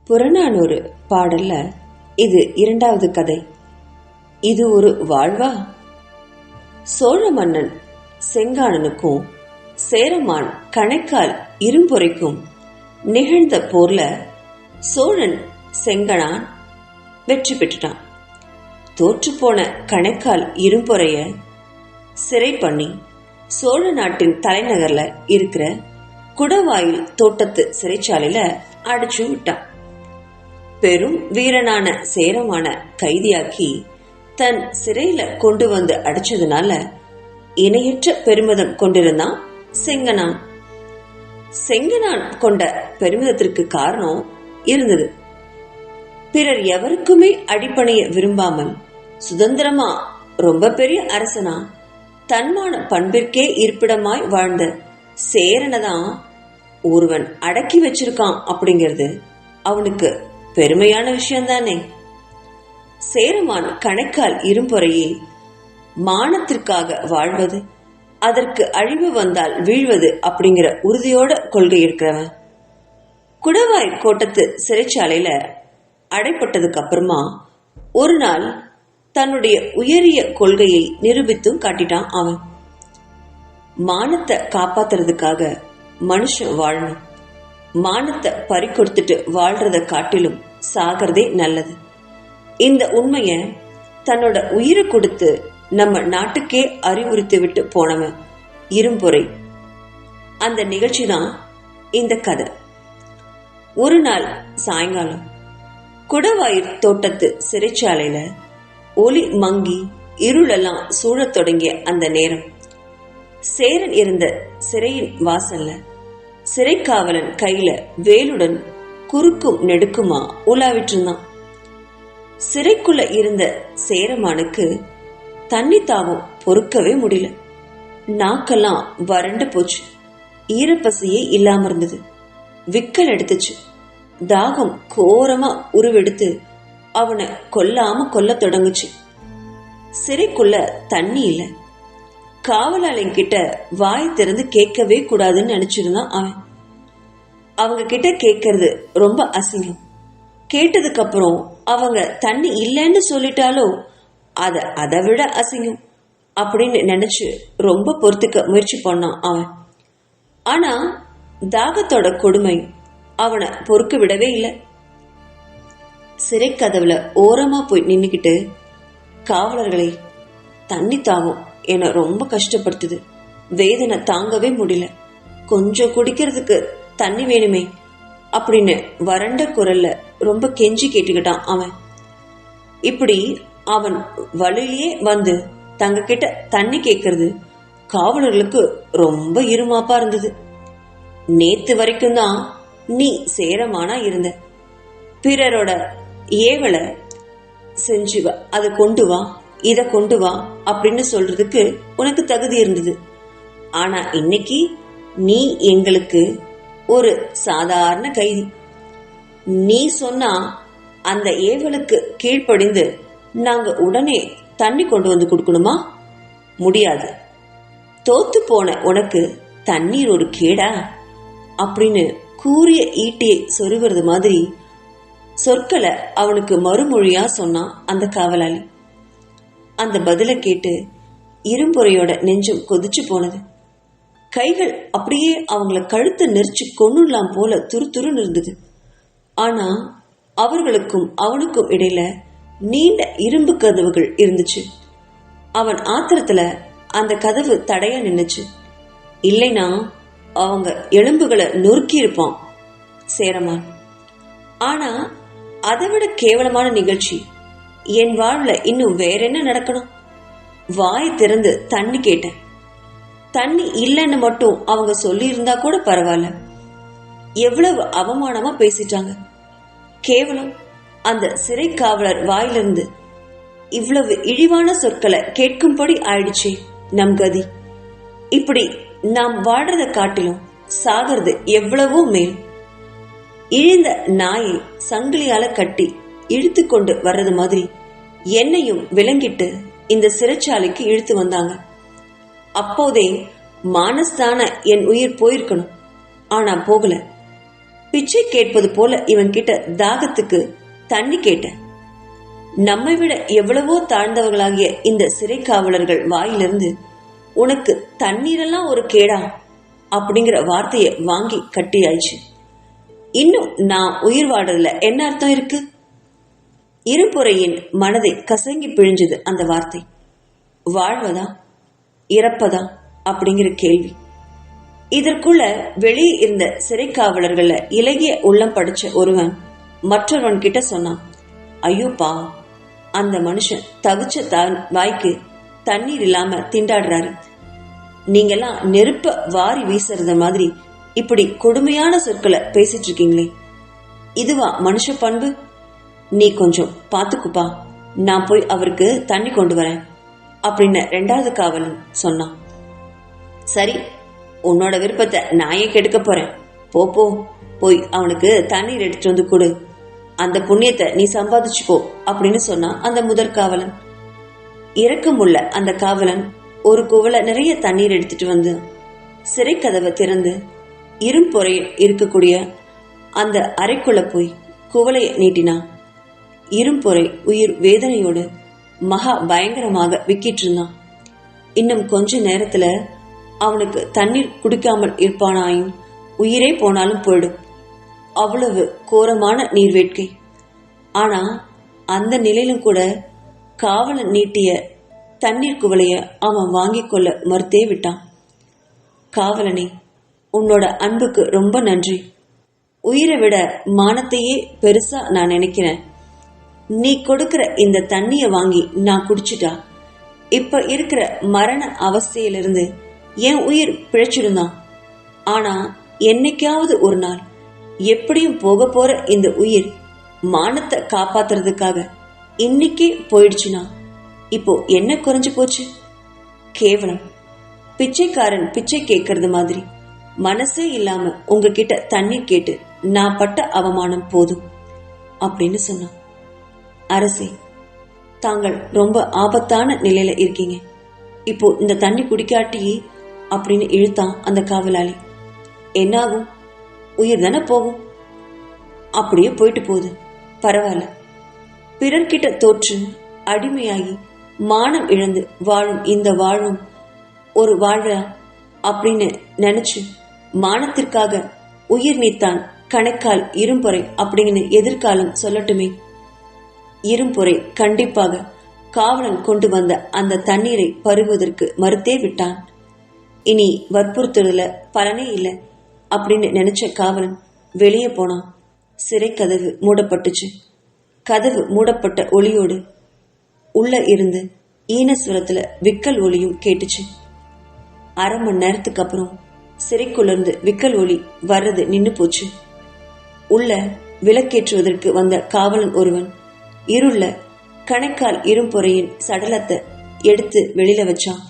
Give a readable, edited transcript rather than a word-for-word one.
புறநானூறு பாடல்ல இது இரண்டாவது கதை. இது ஒரு வாழ்வா? சோழ மன்னன் செங்கானனுக்கும் சேரமான் கணைக்கால் இரும்பொறைக்கும் நிகழ்ந்த போர்ல சோழன் செங்கனான் வெற்றி பெற்றுட்டான். தோற்றுப்போன கணைக்கால் இரும்பொறைய சிறை பண்ணி சோழ நாட்டின் தலைநகர்ல இருக்கிற குடவாயில் தோட்டத்து சிறைச்சாலையில அடைச்சு விட்டான். பெரும் வீரனான சேரமான கைதியாக்கி தன் சிறையில கொண்டு வந்து அடைச்சதுனால இணையற்ற பெருமிதம் கொண்டிருந்தான் செங்கனான். செங்கனான் கொண்ட பெருமிதத்திற்கு காரணம் இருந்தது. பிறர் எவருக்குமே அடிப்பணைய விரும்பாமல் சுதந்திரமா ரொம்ப பெரிய அரசனா தன்மான பண்பிற்கே இருப்பிடமாய் வாழ்ந்த சேரனதான் ஒருவன் அடக்கி வச்சிருக்கான் அப்படிங்கிறது அவனுக்கு பெருமையான விஷயம்தானே. சேரமான் கணைக்கால் இரும்பொறையே மானத்திற்காக வாழ்வது, அதற்கு அழிவு வந்தால் வீழ்வது அப்படிங்கிற உறுதியோட கொள்கை இருக்கிறவன். குடவாய் கோட்டத்து சிறைச்சாலையில அடைப்பட்டதுக்கு அப்புறமா ஒரு நாள் தன்னுடைய உயரிய கொள்கையை நிரூபித்தும் காட்டிட்டான் அவன். மானத்தை காப்பாத்துறதுக்காக மனுஷன் வாழணும். மானத்தை பறி கொடுத்துட்டு வாழ்றத காட்டிலும் சாகிறதே நல்லது. இந்த உண்மைய தன்னோட உயிரை கொடுத்து நம்ம நாட்டுக்கே அறிவுறுத்தி விட்டு போனவன் இரும்பொறை. அந்த நிகழ்ச்சி தான் இந்த கதை. ஒரு நாள் சாயங்காலம் குடவாயிற் தோட்டத்து சிறைச்சாலையில ஒளி மங்கி இருளெல்லாம் சூழத் தொடங்கிய அந்த நேரம் சேரன் இருந்த சிறையின் வாசல்ல சிறைக்காவலன் கையில வேலுடன் குறுக்கும் நெடுக்குமா உலாவிட்டு இருந்தான். சிறைக்குள்ள இருந்த சேரமானுக்கு தண்ணி தாவம் பொறுக்கவே முடியல. நாக்கெல்லாம் வறண்டு போச்சு. ஈரப்பசியே இல்லாம இருந்தது. விக்கல் எடுத்துச்சு. தாகம் கோரமா உருவெடுத்து அவனை கொல்ல தொடங்குச்சு. சிறைக்குள்ள தண்ணி இல்ல. காவலாளின் கிட்ட வாய் திறந்து கேட்கவே கூடாதுன்னு நினைச்சிருந்தான் அவன். அவங்க கிட்ட கேட்கறது ரொம்ப அசிங்கம். கேட்டதுக்கு அப்புறம் அவங்க தண்ணி இல்லைன்னு சொல்லிட்டாலோ அதை விட அசிங்கம் அப்படின்னு நினைச்சு ரொம்ப பொறுத்துக்க முயற்சி பண்ணான் அவன். ஆனா தாகத்தோட கொடுமை அவனை பொறுக்க விடவே இல்லை. சிறை கதவுல ஓரமா போய் நின்னுக்கிட்டு, காவலர்களை, தண்ணி தாவும் என ரொம்ப கஷ்டப்படுத்துது, வேதனை தாங்கவே முடியல, கொஞ்சம் குடிக்கிறதுக்கு தண்ணி வேணுமே அப்படின்னு வறண்ட குரல்ல ரொம்ப கெஞ்சி கேட்டுக்கிட்டான் அவன். இப்படி அவன் வழியே வந்து தங்க கிட்ட தண்ணி கேட்கறது காவலர்களுக்கு ரொம்ப இருமாப்பா இருந்தது. நேத்து வரைக்கும் தான் நீ சேரமானா இருந்த. பிறரோட ஏவலை செஞ்சு அதை கொண்டு வா, இத கொண்டு வா அப்படின்னு சொல்றதுக்கு உனக்கு தகுதி இருந்தது. ஆனா இன்னைக்கு நீ எங்களுக்கு ஒரு சாதாரண கைதி. நீ சொன்னா அந்த ஏவலுக்கு கீழ்ப்படிந்து நாங்க உடனே தண்ணி கொண்டு வந்து கொடுக்கணுமா? முடியாது. தோத்து போன உனக்கு தண்ணீர் ஒரு கேடா அப்படின்னு கூறிய ஈட்டியை சொருகிறது மாதிரி சொற்களை அவனுக்கு மறுமொழியா சொன்னான் அந்த காவலாளி. அந்த பதில கேட்டு இரும்பொறையோட நெஞ்சம் கொதிச்சு போனது. கைகள் அப்படியே அவங்கள கழுத்தை நெரிச்சு கொன்னுலாம் போல துருதுருன்னு இருந்தது. ஆனா அவர்களுக்கும் அவனுக்கும் இடையில நீண்ட இரும்பு கதவுகள் இருந்துச்சு. அவன் ஆத்திரத்துல அந்த கதவு தடையா நின்னுச்சு. இல்லைனா அவங்க எலும்புகளை நொறுக்கி இருப்பான் சேரமான். ஆனா அதை விட கேவலமான நிகழ்ச்சி என் வாழ்வுல இன்னும் வேற என்ன நடக்கணும்? வாய் திறந்து தண்ணி கேட்டேன். தண்ணி இல்லைன்னு மட்டும் அவங்க சொல்லி இருந்தா கூட பரவாயில்ல. எவ்வளவு அவமானமா பேசிட்டாங்க. கேவலம் அந்த சிறை காவலர் வாயிலிருந்து இவ்வளவு இழிவான சொற்களை கேட்கும்படி ஆயிடுச்சே நம் கதி. இப்படி நாம் வாழ்றத காட்டிலும் சாகிறது எவ்வளவோ மேல். இழிந்த நாயை சங்கிலியால கட்டி இழுத்து கொண்டு வர்றது மாதிரி என்னையும் விலங்கிட்டு இந்த சிறைச்சாலைக்கு இழுத்து வந்தாங்க. அப்போதே மானஸ்தான என் உயிர் போயிருக்கணும். ஆனா போகல. பிச்சை கேட்பது போல இவன் கிட்ட தாகத்துக்கு தண்ணி கேட்டேன். நம்மை விட எவ்வளவோ தாழ்ந்தவர்களாகிய இந்த சிறை காவலர்கள் வாயிலிருந்து உனக்கு தண்ணீரெல்லாம் ஒரு கேடா அப்படிங்கிற வார்த்தையை வாங்கி கட்டியாயிடுச்சு. இன்னும் நான் உயிர் வாடுறதுல என்ன அர்த்தம் இருக்கு? இரும்புறையின் மனதை கசங்கி பிழிஞ்சது அந்த வார்த்தை. வாழ்வதா இறப்பதா அப்படிங்கிற கேள்வி. இதற்குள்ள வெளியே இருந்த சிறை காவலர்கள இலகிய உள்ளம் படிச்ச ஒருவன் மற்றொருவன் கிட்ட சொன்னான், ஐயோப்பா, அந்த மனுஷன் தவிச்ச வாய்க்கு தண்ணீர் இல்லாம திண்டாடுறாரு. நீங்கெல்லாம் நெருப்ப வாரி வீசுறத மாதிரி இப்படி கொடுமையான சொற்களை பேசிட்டு இருக்கீங்களே, இதுவா மனுஷ பண்பு? நீ கொஞ்சம் பாத்துக்குப்பா, நான் போய் அவருக்கு தண்ணி கொண்டு வரேன் அப்படின்னு ரெண்டாவது காவலன் சொன்னான். சரி, உன்னோட விருப்பத்தை நான் ஏன் கெடுக்க போறேன், போ போய் அவனுக்கு தண்ணீர் எடுத்துட்டு வந்து கொடு, அந்த புண்ணியத்தை நீ சம்பாதிச்சுக்கோ அப்படின்னு சொன்னா அந்த முதற் காவலன். இரக்கமுள்ள அந்த காவலன் ஒரு குவளை நிறைய தண்ணீர் எடுத்துட்டு வந்து சிறை கதவை திறந்து இரும்பொறையில் இருக்கக்கூடிய அந்த அறைக்குள்ள போய் குவளையை நீட்டினான். இரும்பொறை உயிர் வேதனையோடு மகா பயங்கரமாக விக்கிட்டு இருந்தான். இன்னும் கொஞ்ச நேரத்துல அவனுக்கு தண்ணீர் குடிக்காமல் இருப்பானாயின் உயிரே போனாலும் போயிடும். அவ்வளவு கோரமான நீர் வேட்கை. ஆனா அந்த நிலையிலும் கூட காவலன் நீட்டிய தண்ணீர் குவளைய அவன் வாங்கிக் கொள்ள மறுத்தே விட்டான். காவலனே, உன்னோட அன்புக்கு ரொம்ப நன்றி. உயிரை விட மானத்தையே பெருசா நான் நினைக்கிறேன். நீ கொடுக்கிற இந்த தண்ணிய வாங்கி நான் குடிச்சிட்டா இப்ப இருக்கிற மரண அவஸ்தையிலிருந்து என் உயிர் பிழைச்சிருந்தான். ஆனா என்னைக்காவது ஒரு நாள் எப்படியும் போக போற இந்த உயிர் மானத்தை காப்பாத்துறதுக்காக இன்னைக்கே போயிடுச்சுனா இப்போ என்ன குறைஞ்சு போச்சு? கேவலம். பிச்சைக்காரன் பிச்சை கேட்கறது மாதிரி மனசே இல்லாம உங்ககிட்ட தண்ணீர் கேட்டு நான் பட்ட அவமானம் போதும் அப்படின்னு சொன்னான். அரசே, தாங்கள் ரொம்ப ஆபத்தான நிலையில இருக்கீங்க, இப்போ இந்த தண்ணி குடிக்காட்டி அப்படின்னு இழுத்தான் அந்த காவலாளி. என்னாகும்? உயிர் தானே போகும். அப்படியே போயிட்டு போகுது, பரவாயில்ல. பிறர்கிட்ட தோற்று அடிமையாகி மானம் இழந்து வாழும் இந்த வாழும் ஒரு வாழ்வா அப்படின்னு நினைச்சு மானத்திற்காக உயிர் நீத்தான் கணைக்கால் இரும்பொறை அப்படின்னு எதிர்காலம் சொல்லட்டுமே. இரும்பொறை கண்டிப்பாக காவலன் கொண்டு வந்த அந்த தண்ணீரை பருகுவதற்கு மறுத்தே விட்டான். இனி வற்புறுத்தல பலனே இல்லை அப்படின்னு நினைச்ச காவலன் வெளியே போனான். சிறை கதவு மூடப்பட்டுச்சு. கதவு மூடப்பட்ட ஒளியோடு உள்ள இருந்து ஈனஸ்வரத்துல விக்கல் ஒளியும் கேட்டுச்சு. அரை மணி நேரத்துக்கு அப்புறம் சிறைக்குள்ள இருந்து விக்கல் ஒளி வர்றது நின்னு போச்சு. உள்ள விளக்கேற்றுவதற்கு வந்த காவலன் ஒருவன் இருள கணைக்கால் இரும்பொறையின் சடலத்தை எடுத்து வெளியில வச்சான்.